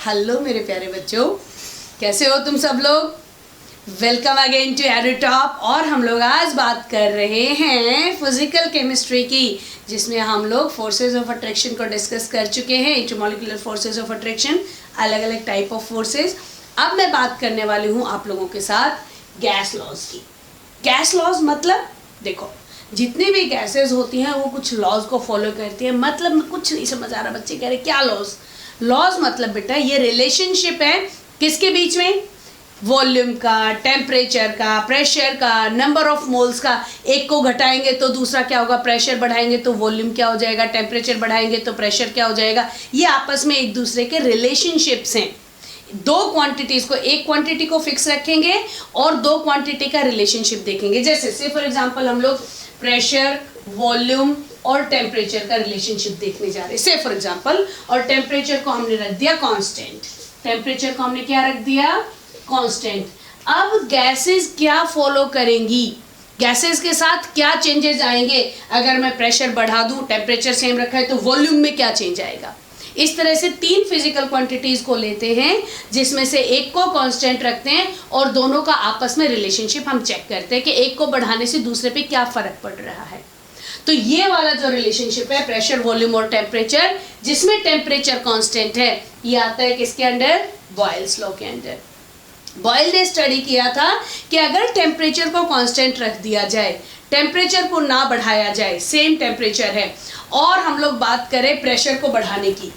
Hello मेरे प्यारे बच्चों, कैसे हो तुम सब लोग। Welcome again to Edutop. और हम लोग आज बात कर रहे हैं फिजिकल केमिस्ट्री की, जिसमें हम लोग फोर्सेस ऑफ अट्रैक्शन को डिस्कस कर चुके हैं। इंटरमॉलिक्यूलर फोर्सेस ऑफ अट्रैक्शन, अलग अलग टाइप ऑफ फोर्सेस। अब मैं बात करने वाली हूँ आप लोगों के साथ गैस लॉज की। गैस लॉज मतलब देखो, जितनी भी गैसेस होती हैं वो कुछ लॉज को फॉलो करती है। मतलब कुछ नहीं समझ आ रहा, बच्चे कह रहे क्या लॉज। लॉज मतलब बेटा ये रिलेशनशिप है किसके बीच में, वॉल्यूम का, टेम्परेचर का, प्रेशर का, नंबर ऑफ मोल्स का। एक को घटाएंगे तो दूसरा क्या होगा, प्रेशर बढ़ाएंगे तो वॉल्यूम क्या हो जाएगा, टेम्परेचर बढ़ाएंगे तो प्रेशर क्या हो जाएगा। ये आपस में एक दूसरे के रिलेशनशिप्स हैं। दो क्वांटिटीज को, एक क्वांटिटी को फिक्स रखेंगे और दो क्वांटिटी का रिलेशनशिप देखेंगे। जैसे से फॉर एग्जांपल हम लोग प्रेशर, वॉल्यूम और टेम्परेचर का रिलेशनशिप देखने जा रहे हैं। से फॉर एग्जांपल, और टेम्परेचर को हमने रख दिया कांस्टेंट। टेम्परेचर को हमने क्या रख दिया, कांस्टेंट। अब गैसेस क्या फॉलो करेंगी, गैसेस के साथ क्या चेंजेस आएंगे। अगर मैं प्रेशर बढ़ा दूं, टेम्परेचर सेम रखा है, तो वॉल्यूम में क्या चेंज आएगा। इस तरह से तीन फिजिकल क्वांटिटीज को लेते हैं, जिसमें से एक को कांस्टेंट रखते हैं और दोनों का आपस में रिलेशनशिप हम चेक करते हैं कि एक को बढ़ाने से दूसरे पे क्या फर्क पड़ रहा है। तो ये वाला जो रिलेशनशिप है प्रेशर, वॉल्यूम और टेम्परेचर, जिसमें टेम्परेचर कांस्टेंट है, ये आता है किसके अंडर, बॉयल्स लॉ के अंडर। बॉयल ने स्टडी किया था कि अगर टेम्परेचर को कांस्टेंट रख दिया जाए, टेम्परेचर को ना बढ़ाया जाए, सेम टेम्परेचर है, और हम लोग बात करें प्रेशर को बढ़ाने की,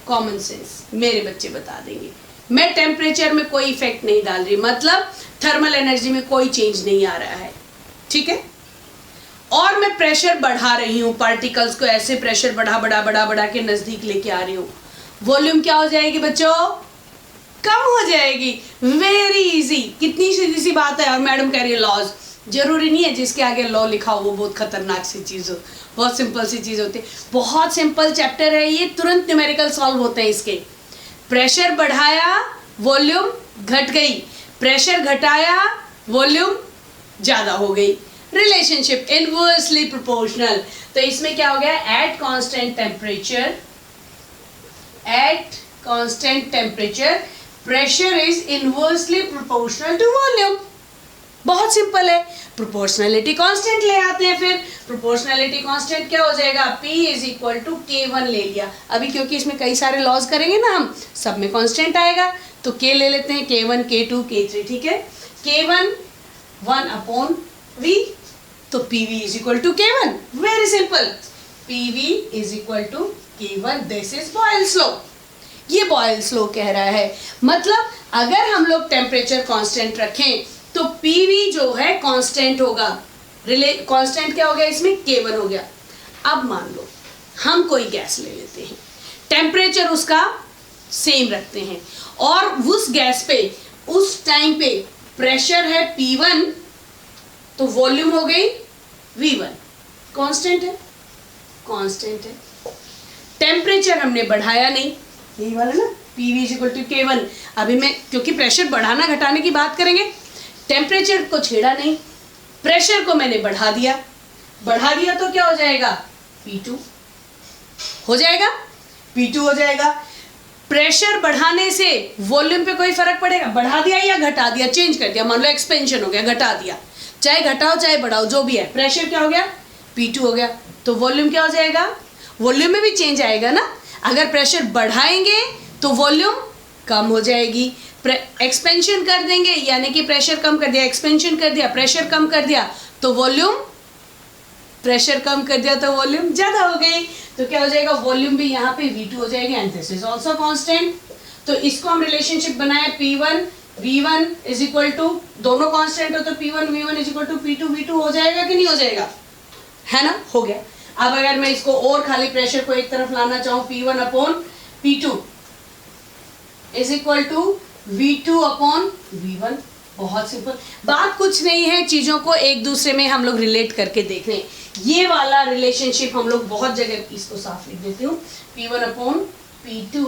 कॉमन सेंस मेरे बच्चे बता देंगे। मैं टेम्परेचर में कोई इफेक्ट नहीं डाल रही, मतलब थर्मल एनर्जी में कोई चेंज नहीं आ रहा है, ठीक है। और मैं प्रेशर बढ़ा रही हूँ, पार्टिकल्स को ऐसे प्रेशर बढ़ा के नजदीक लेके आ रही हूँ, वॉल्यूम क्या हो जाएगी बच्चों, कम हो जाएगी। वेरी इजी, कितनी सीधी सी बात है। और मैडम कह रही है लॉज, जरूरी नहीं है जिसके आगे लॉ लिखा हो वो बहुत खतरनाक सी चीज हो, बहुत सिंपल सी चीज होती है। बहुत सिंपल चैप्टर है ये, तुरंत न्यूमेरिकल सॉल्व होते हैं इसके। प्रेशर बढ़ाया, वॉल्यूम घट गई, प्रेशर घटाया, वॉल्यूम ज्यादा हो गई। Relationship inversely proportional. तो इसमें क्या हो गया, at constant temperature pressure is inversely proportional to volume. बहुत सिंपल है। प्रोपोर्शनलिटी कांस्टेंट ले आते हैं, फिर प्रोपोर्शनलिटी कांस्टेंट क्या हो जाएगा, P is equal to K1 ले लिया। अभी क्योंकि इसमें कई सारे लॉज करेंगे ना हम, सब में कांस्टेंट आएगा, तो K ले लेते हैं, K1, K2, K3, ठीक है। K1 1/V, तो PV is equal to K1। Very simple, PV is equal to K1। This is Boyle's law. ये बॉयल्स लॉ कह रहा है, मतलब अगर हम लोग टेम्परेचर कांस्टेंट रखें तो PV जो है कांस्टेंट होगा। कांस्टेंट क्या हो गया इसमें, K1 हो गया। अब मान लो हम कोई गैस ले लेते हैं, टेम्परेचर उसका सेम रखते हैं, और उस गैस पे उस टाइम पे प्रेशर है P1, तो वॉल्यूम हो गई V1। कांस्टेंट है। टेम्परेचर हमने बढ़ाया नहीं, यही वाला ना, PV is equal to K1। अभी मैं क्योंकि प्रेशर बढ़ाना घटाने की बात करेंगे, टेम्परेचर को छेड़ा नहीं, प्रेशर को मैंने बढ़ा दिया तो क्या हो जाएगा, P2 हो जाएगा। प्रेशर बढ़ाने से वॉल्यूम पे कोई फर्क पड़ेगा, बढ़ा दिया या घटा दिया, चेंज कर दिया, मान लो एक्सपेंशन हो गया, घटा दिया, चाहे घटाओ चाहे बढ़ाओ जो भी है, प्रेशर क्या हो गया, P2 हो गया। तो वॉल्यूम क्या हो जाएगा, वॉल्यूम में भी चेंज आएगा ना। अगर प्रेशर बढ़ाएंगे तो वॉल्यूम कम हो जाएगी, एक्सपेंशन कर देंगे यानी कि प्रेशर कम कर दिया, एक्सपेंशन कर दिया, प्रेशर कम कर दिया तो वॉल्यूम, प्रेशर कम कर दिया तो वॉल्यूम ज्यादा हो गई। तो क्या हो जाएगा, वॉल्यूम भी यहाँ पे V2 हो जाएगी, and this is also constant. तो इसको हम रिलेशनशिप बनाए, P1 V1 is equal to, दोनों कांस्टेंट हो तो P1 V1 is equal to P2 V2 हो जाएगा कि नहीं हो जाएगा, है ना, हो गया। अब अगर मैं इसको और खाली प्रेशर को एक तरफ लाना चाहूँ, P1/P2 is equal to V2/V1। बहुत सिंपल बात, कुछ नहीं है, चीजों को एक दूसरे में हम लोग रिलेट करके देख रहे हैं। ये वाला रिलेशनशिप हम लोग बहुत जगह, इसको साफ लिख देती हूँ, P1/P2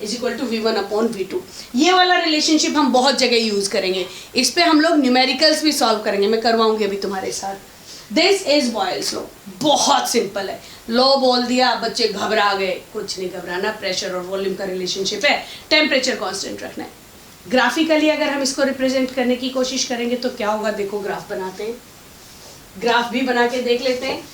is equal to V1/V2। ये वाला रिलेशनशिप हम बहुत जगह यूज करेंगे। इस पे हम लोग न्यूमेरिकल्स भी सॉल्व करेंगे, मैं करवाऊंगी अभी तुम्हारे साथ। दिस इज बॉयल्स लॉ, बहुत सिंपल है। लॉ बोल दिया, बच्चे घबरा गए, कुछ नहीं घबराना, प्रेशर और वॉल्यूम का रिलेशनशिप है, टेम्परेचर कांस्टेंट रखना है। ग्राफिकली अगर हम इसको रिप्रेजेंट करने की कोशिश करेंगे तो क्या होगा, देखो ग्राफ बनाते हैं, ग्राफ भी बना के देख लेते हैं।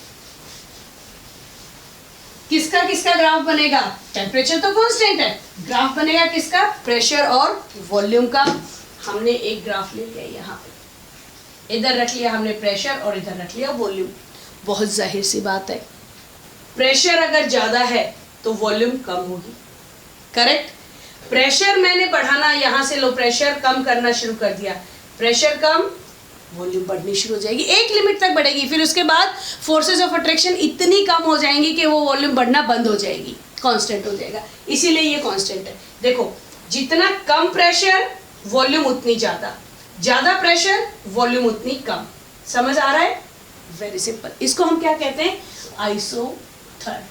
किसका किसका ग्राफ बनेगा, टेम्परेचर तो कांस्टेंट है, ग्राफ बनेगा किसका, प्रेशर और वॉल्यूम का। हमने एक ग्राफ ले लिया यहाँ पे, इधर रख लिया हमने प्रेशर और इधर रख लिया वॉल्यूम। बहुत जाहिर सी बात है, प्रेशर अगर ज्यादा है तो वॉल्यूम कम होगी, करेक्ट। प्रेशर मैंने बढ़ाना, यहां से लो प्रेशर कम करना शुरू कर दिया, प्रेशर कम, वॉल्यूम बढ़नी शुरू हो जाएगी, एक लिमिट तक बढ़ेगी, फिर उसके बाद फोर्सेस ऑफ अट्रैक्शन इतनी कम हो जाएंगी कि वो वॉल्यूम बढ़ना बंद हो जाएगी, कांस्टेंट हो जाएगा, इसीलिए ये कांस्टेंट है। देखो जितना कम प्रेशर वॉल्यूम उतनी ज्यादा, ज्यादा प्रेशर वॉल्यूम उतनी कम। समझ आ रहा है, वेरी सिंपल। इसको हम क्या कहते हैं, आइसोथर्म।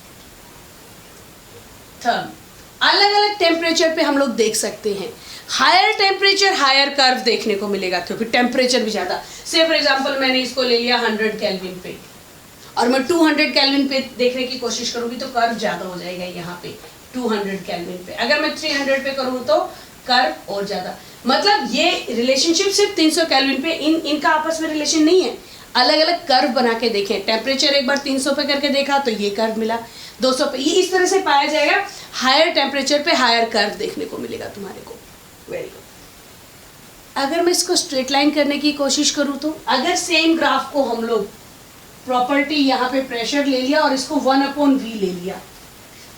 अलग अलग टेम्परेचर पे हम लोग देख सकते हैं, हायर टेम्परेचर हायर कर्व देखने को मिलेगा, क्योंकि टेम्परेचर भी ज्यादा। से फॉर एग्जांपल मैंने इसको ले लिया 100 केल्विन पे और मैं 200 केल्विन पे देखने की कोशिश करूंगी तो कर्व ज्यादा हो जाएगा यहाँ पे 200 केल्विन पे। अगर मैं 300 पे करूँ तो कर्व और ज्यादा। मतलब ये रिलेशनशिप सिर्फ 300 केल्विन पे, इनका आपस में रिलेशन नहीं है, अलग अलग कर्व बना के देखें। टेम्परेचर एक बार 300 पे करके देखा तो ये कर्व मिला, 200 पे, ये इस तरह से पाया जाएगा। हायर टेम्परेचर पे हायर कर्व देखने को मिलेगा तुम्हारे को। Very good. अगर मैं इसको स्ट्रेट लाइन करने की कोशिश करूं तो, अगर सेम ग्राफ को हम लोग प्रॉपर्टी यहाँ पे प्रेशर ले लिया और इसको 1/v ले लिया,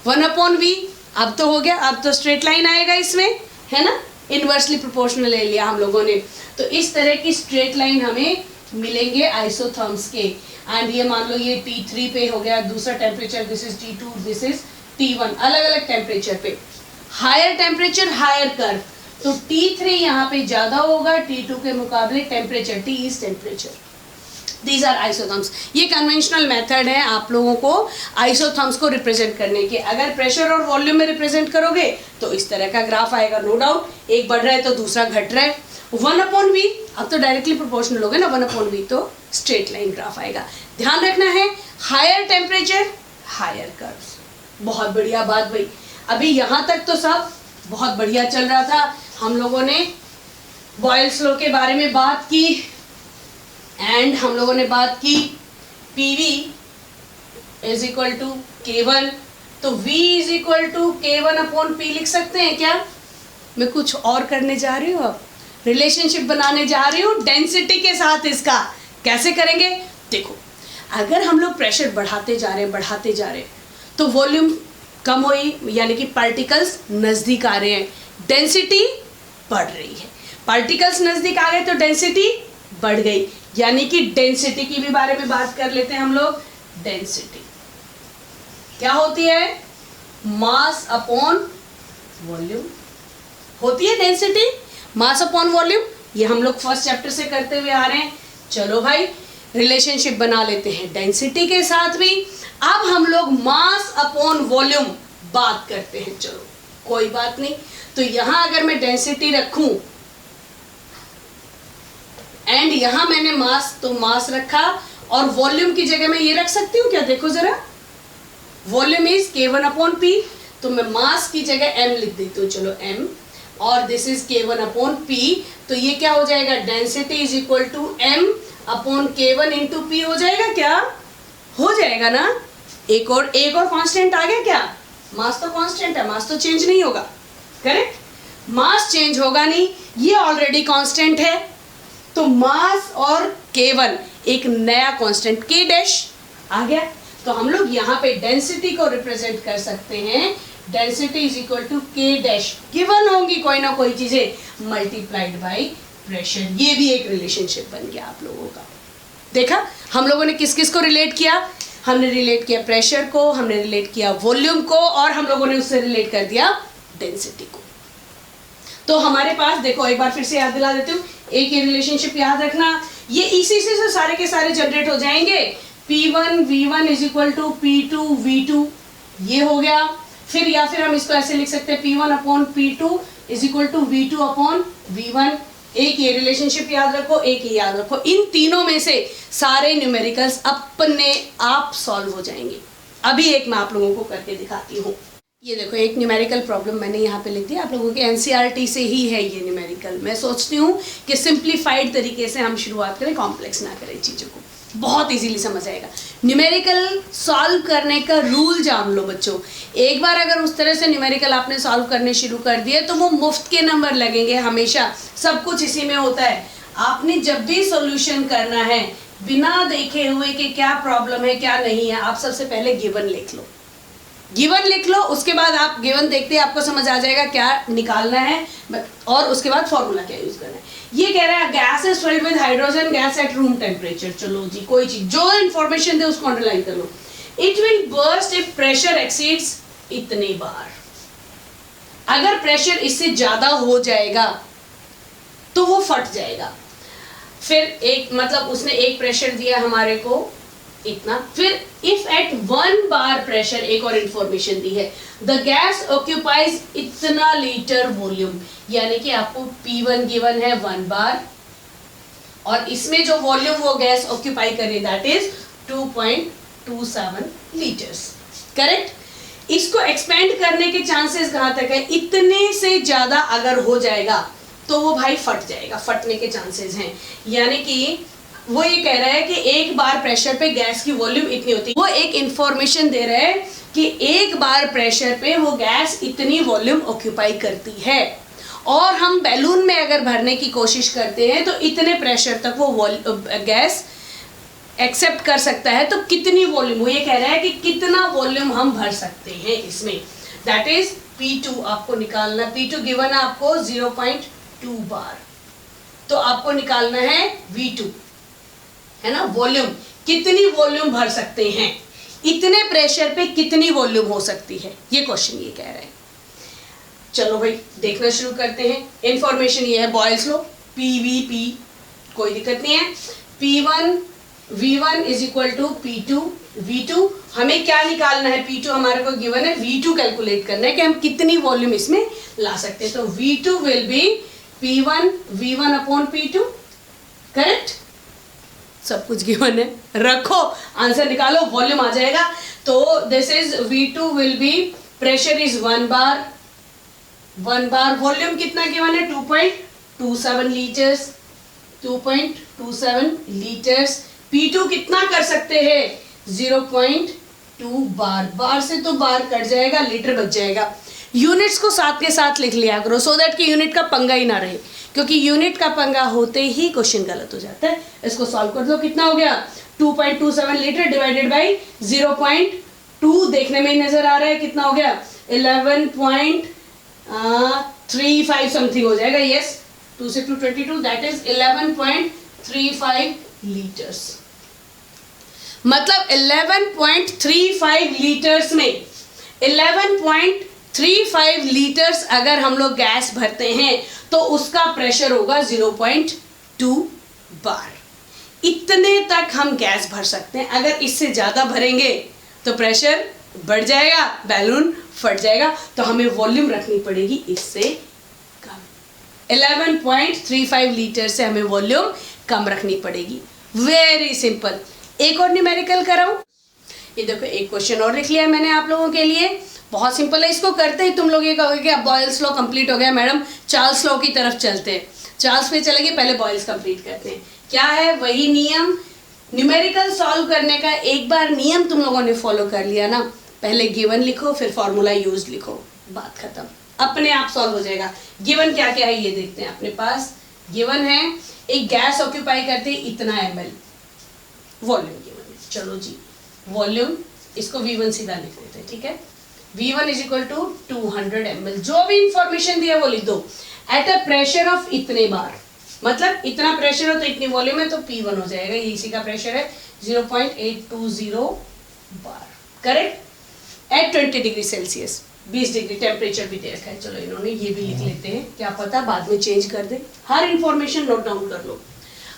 1/v, अब तो हो गया, अब तो स्ट्रेट लाइन आएगा इसमें, है ना, इनवर्सली प्रोपोर्शनल ले लिया हम लोगों ने। तो इस तरह की स्ट्रेट लाइन हमें मिलेंगे आइसोथर्म्स के। एंड ये मान लो ये T3 पे हो गया, दूसरा temperature, this is T2, this is T1, अलग अलग टेम्परेचर पे, हायर टेम्परेचर हायर कर्व। तो T3 यहाँ पे ज्यादा होगा T2 के मुकाबले temperature, T is temperature. These are isotherms. ये कन्वेंशनल मेथड है आप लोगों को आइसोथर्म्स को रिप्रेजेंट करने के। अगर प्रेशर और वॉल्यूम में रिप्रेजेंट करोगे तो इस तरह का ग्राफ आएगा, नो डाउट, एक बढ़ रहा है तो दूसरा घट रहा है। 1/v, अब तो डायरेक्टली प्रोपोर्शनल हो गया ना, 1/v, तो स्ट्रेट लाइन ग्राफ आएगा। ध्यान रखना है, हायर टेम्परेचर हायर कर्व्स। बहुत बढ़िया बात भाई, अभी यहाँ तक तो सब बहुत बढ़िया चल रहा था। हम लोगों ने बॉयल्स लॉ के बारे में बात की एंड हम लोगों ने बात की PV is equal to K1, तो V is equal to K1/P लिख सकते हैं क्या? मैं कुछ और करने जा रही हूँ, अब रिलेशनशिप बनाने जा रही हूँ डेंसिटी के साथ। इसका कैसे करेंगे, देखो, अगर हम लोग प्रेशर बढ़ाते जा रहे हैं तो वॉल्यूम कम हुई, यानी कि पार्टिकल्स नज़दीक आ रहे हैं, डेंसिटी बढ़ रही है। पार्टिकल्स नज़दीक आ गए तो डेंसिटी बढ़ गई, यानी कि डेंसिटी की भी बारे में बात कर लेते हैं हम लोग। डेंसिटी क्या होती है, मास अपॉन वॉल्यूम होती है डेंसिटी, मास अपॉन वॉल्यूम। ये हम लोग फर्स्ट चैप्टर से करते हुए आ रहे हैं। चलो भाई, रिलेशनशिप बना लेते हैं डेंसिटी के साथ भी। अब हम लोग मास अपॉन वॉल्यूम बात करते हैं। चलो कोई बात नहीं, तो यहां अगर मैं डेंसिटी रखूं एंड यहां मैंने मास, तो मास रखा और वॉल्यूम की जगह मैं ये रख सकती हूँ क्या, देखो जरा, वॉल्यूम इज K1/P, तो मैं मास की जगह m लिख देती हूँ। चलो m, और दिस इज K1/P, तो ये क्या हो जाएगा, density is equal to m/K1 into P हो जाएगा क्या, हो जाएगा ना। एक और कांस्टेंट आ गया क्या, मास तो कांस्टेंट है, मास तो चेंज नहीं होगा, करेक्ट, मास चेंज होगा नहीं, ये ऑलरेडी कांस्टेंट है। तो मास और K1 एक नया कांस्टेंट K डैश आ गया। तो हम लोग यहाँ पे डेंसिटी को रिप्रेजेंट कर सकते हैं, density is equal to K dash, given होंगी कोई ना कोई चीजें, मल्टीप्लाइड बाय प्रेशर। ये भी एक रिलेशनशिप बन गया आप लोगों का। देखा हम लोगों ने किस किस को रिलेट किया, हमने रिलेट किया प्रेशर को, हमने रिलेट किया वॉल्यूम को, और हम लोगों ने उससे रिलेट कर दिया डेंसिटी को। तो हमारे पास देखो, एक बार फिर से याद दिला देती हूँ, एक ही रिलेशनशिप याद रखना, ये इसी से सारे के सारे जनरेट हो जाएंगे। P1 V1 is equal to P2 V2, ये हो गया। फिर या फिर हम इसको ऐसे लिख सकते हैं, P1/P2 is equal to V2/V1, एक ये रिलेशनशिप याद रखो, एक ये याद रखो, इन तीनों में से सारे न्यूमेरिकल्स अपने आप सॉल्व हो जाएंगे। अभी एक मैं आप लोगों को करके दिखाती हूँ। ये देखो एक न्यूमेरिकल प्रॉब्लम मैंने यहाँ पे लिख दिया, आप लोगों के एनसीईआरटी से ही है ये न्यूमेरिकल। मैं सोचती हूँ कि सिंप्लीफाइड तरीके से हम शुरुआत करें, कॉम्प्लेक्स ना करें चीज़ों को, बहुत इजीली समझ आएगा। न्यूमेरिकल सॉल्व करने का रूल जान लो बच्चों। एक बार अगर उस तरह से न्यूमेरिकल आपने सॉल्व करने शुरू कर दिए तो वो मुफ्त के नंबर लगेंगे हमेशा, सब कुछ इसी में होता है। आपने जब भी सॉल्यूशन करना है बिना देखे हुए कि क्या प्रॉब्लम है क्या नहीं है, आप सबसे पहले गिवन लिख लो, गिवन लिख लो। उसके बाद आप गिवन देखते हैं आपको समझ आ जाएगा क्या निकालना है, और उसके बाद फॉर्मूला क्या यूज करना है। ये कह रहा है gas is filled with hydrogen gas at room temperature. चलो जी, कोई चीज जो इंफॉर्मेशन दे उसको अंडरलाइन कर लो। It will burst if pressure exceeds इतने बार। अगर प्रेशर इससे ज्यादा हो जाएगा तो वो फट जाएगा। फिर एक मतलब उसने एक प्रेशर दिया हमारे को इतना, फिर इफ एट 1 बार प्रेशर एक और इंफॉर्मेशन दी है, द गैस ऑक्यूपाइज इतना लीटर वॉल्यूम, यानी कि आपको P1 गिवन है 1 बार और इसमें जो वॉल्यूम वो गैस ऑक्यूपाई करे दैट इज 2.27 लीटर्स। करेक्ट। इसको एक्सपेंड करने के चांसेस कहां तक है, इतने से ज्यादा अगर हो जाएगा तो वो भाई फट जाएगा, फटने के चांसेस हैं। यानी कि वो ये कह रहा है कि एक बार प्रेशर पे गैस की वॉल्यूम इतनी होती है। वो एक इंफॉर्मेशन दे रहा है कि एक बार प्रेशर पे वो गैस इतनी वॉल्यूम ऑक्यूपाई करती है, और हम बैलून में अगर भरने की कोशिश करते हैं तो इतने प्रेशर तक वो गैस एक्सेप्ट कर सकता है। तो कितनी वॉल्यूम, वो ये कह रहा है कि कितना वॉल्यूम हम भर सकते हैं इसमें, दैट इज P2 आपको निकालना। P2 गिवन है आपको 0.2 बार, तो आपको निकालना है V2, है ना, वॉल्यूम। कितनी वॉल्यूम भर सकते हैं, इतने प्रेशर पे कितनी वॉल्यूम हो सकती है, ये क्वेश्चन ये कह रहे हैं। चलो भाई देखना शुरू करते हैं। इंफॉर्मेशन ये है, बॉयल्स लो, PVP कोई दिक्कत नहीं है। P1 V1 is equal to P2 V2। हमें क्या निकालना है, P2 हमारे को गिवन है, V2 कैलकुलेट करना है कि हम कितनी वॉल्यूम इसमें ला सकते हैं। तो V2 will be P1 V1 upon P2। Correct, सब कुछ गिवन है, रखो आंसर निकालो, वॉल्यूम आ जाएगा। तो this is V2 will be, pressure is 1 bar, volume कितना गिवन है 2.27 लीटर्स, 2.27 लीटर्स। P2 कितना कर सकते हैं 0.2 बार, बार से तो बार कट जाएगा, लीटर बच जाएगा। यूनिट्स को साथ के साथ लिख लिया करो सो दैट कि यूनिट का पंगा ही ना रहे, क्योंकि यूनिट का पंगा होते ही क्वेश्चन गलत हो जाता है। इसको सॉल्व कर दो, कितना हो गया 2.27 लीटर डिवाइडेड बाय 0.2, देखने में ही नजर आ रहा है कितना हो गया 11.35 समथिंग हो जाएगा। यस, 2 से 222 दैट इज 11.35 लीटर्स। मतलब 11.35 लीटर्स में 11.35 लीटर्स अगर हम लोग गैस भरते हैं तो उसका प्रेशर होगा 0.2 बार। इतने तक हम गैस भर सकते हैं। अगर इससे ज्यादा भरेंगे तो प्रेशर बढ़ जाएगा, बैलून फट जाएगा, तो हमें वॉल्यूम रखनी पड़ेगी इससे कम। 11.35 लीटर से हमें वॉल्यूम कम रखनी पड़ेगी। Very simple. एक और न्यूमेरिकल कराऊं, ये देखो एक क्वेश्चन और लिख लिया है मैंने आप लोगों के लिए, बहुत सिंपल है। इसको करते ही तुम लोग ये कहोगे कि अब बॉयल्स लॉ कंप्लीट हो गया मैडम, चार्ल्स लॉ की तरफ चलते हैं। चार्ल्स पे चलेंगे, पहले बॉयल्स कंप्लीट करते हैं। क्या है, वही नियम, न्यूमेरिकल सॉल्व करने का एक बार नियम तुम लोगों ने फॉलो कर लिया ना, पहले गिवन लिखो फिर फॉर्मूला यूज लिखो, बात खत्म, अपने आप सॉल्व हो जाएगा। गिवन क्या क्या है ये देखते हैं। अपने पास गिवन है एक गैस ऑक्यूपाई करते इतना ml, वॉल्यूम गिवन है। चलो जी, वॉल्यूम इसको V1 सीधा लिख देते हैं, ठीक है। V1 is equal to 200 ml, जो भी इंफॉर्मेशन दिया वो लिख दो। एट अ प्रेशर ऑफ इतने बार, मतलब इतना प्रेशर हो तो इतनी वॉल्यूम है तो P1 हो जाएगा, ये इसी का प्रेशर है 0.820 bar. Correct. At 20 degree Celsius, 20 degree temperature भी दे रखा है। चलो इन्होंने ये भी लिख लेते हैं, क्या पता बाद में चेंज कर दे। हर इंफॉर्मेशन नोट डाउन कर लो।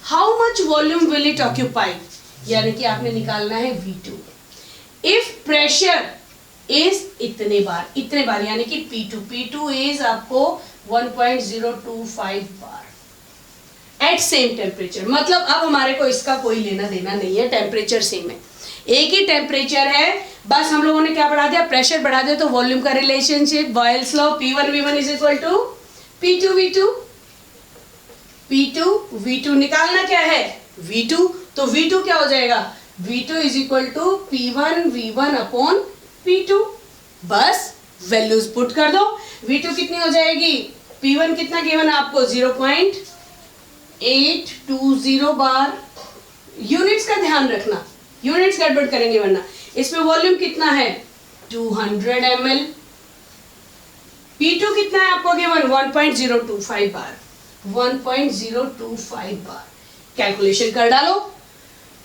How much volume will it occupy, यानी कि आपने निकालना है V2। इफ प्रेशर इज इतने बार यानी कि P2 इज आपको 1.025 बार। एट सेम टेम्परेचर, मतलब अब हमारे को इसका कोई लेना देना नहीं है, टेम्परेचर सेम है, एक ही टेम्परेचर है, बस हम लोगों ने क्या बढ़ा दिया, प्रेशर बढ़ा दिया, तो वॉल्यूम का relationship Boyle's law P1V1 is equal to P2V2, P2V2 निकालना क्या है V2, तो V2 क्या हो जाएगा, V2 is equal to P1V1 upon P2, बस वैल्यूज पुट कर दो। V2 कितनी हो जाएगी, P1 कितना गिवन है आपको 0.820 बार, यूनिट्स का ध्यान रखना, यूनिट्स गड़बड़ करेंगे वरना। इसमें वॉल्यूम कितना है 200 ml, P2 कितना है आपको गिवन 1.025 बार, 1.025 बार, कैलकुलेशन कर डालो,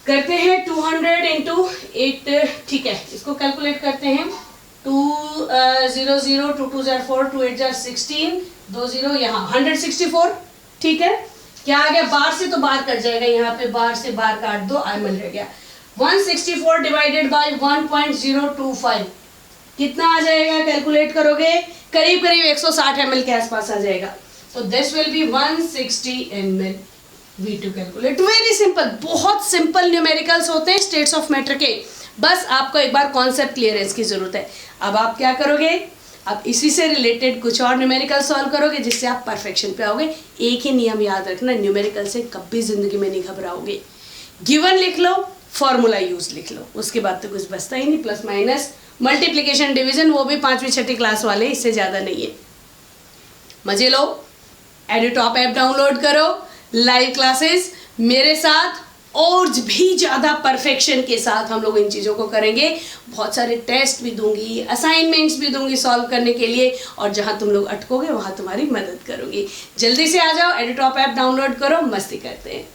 करते हैं 200 इंटू 8, ठीक है, इसको कैलकुलेट करते हैं, 200 2 2 4 2 8 16 20 यहाँ 164, ठीक है, क्या आ गया, बार से तो बार कट जाएगा, यहाँ पे बार से बार काट दो, आयमल रह गया, 164 डिवाइडेड बाय 1.025 कितना आ जाएगा, कैलकुलेट करोगे करीब करीब 160 ml के आसपास आ जाएगा, तो this will be 160 ml V2 calculate. Very simple, बहुत सिंपल न्यूमेरिकल्स होते हैं स्टेट्स ऑफ मैटर के, बस आपको एक बार कॉन्सेप्ट क्लियरेंस की जरूरत है। अब आप क्या करोगे, आप इसी से रिलेटेड कुछ और न्यूमेरिकल सॉल्व करोगे जिससे आप परफेक्शन पे आओगे। एक ही नियम याद रखना, न्यूमेरिकल से कभी जिंदगी में नहीं घबराओगे, गिवन लिख लो, फॉर्मूला यूज लिख लो, उसके बाद तो कुछ बचता ही नहीं, प्लस माइनस मल्टीप्लिकेशन डिवीजन, वो भी 5वीं 6ठी क्लास वाले, इससे ज़्यादा नहीं है। मजे लो, एडुटॉप ऐप डाउनलोड करो, लाइव क्लासेस मेरे साथ और भी ज़्यादा परफेक्शन के साथ हम लोग इन चीज़ों को करेंगे, बहुत सारे टेस्ट भी दूंगी, असाइनमेंट्स भी दूंगी सॉल्व करने के लिए, और जहाँ तुम लोग अटकोगे वहाँ तुम्हारी मदद करूँगी। जल्दी से आ जाओ, एडुटॉप ऐप डाउनलोड करो, मस्ती करते हैं।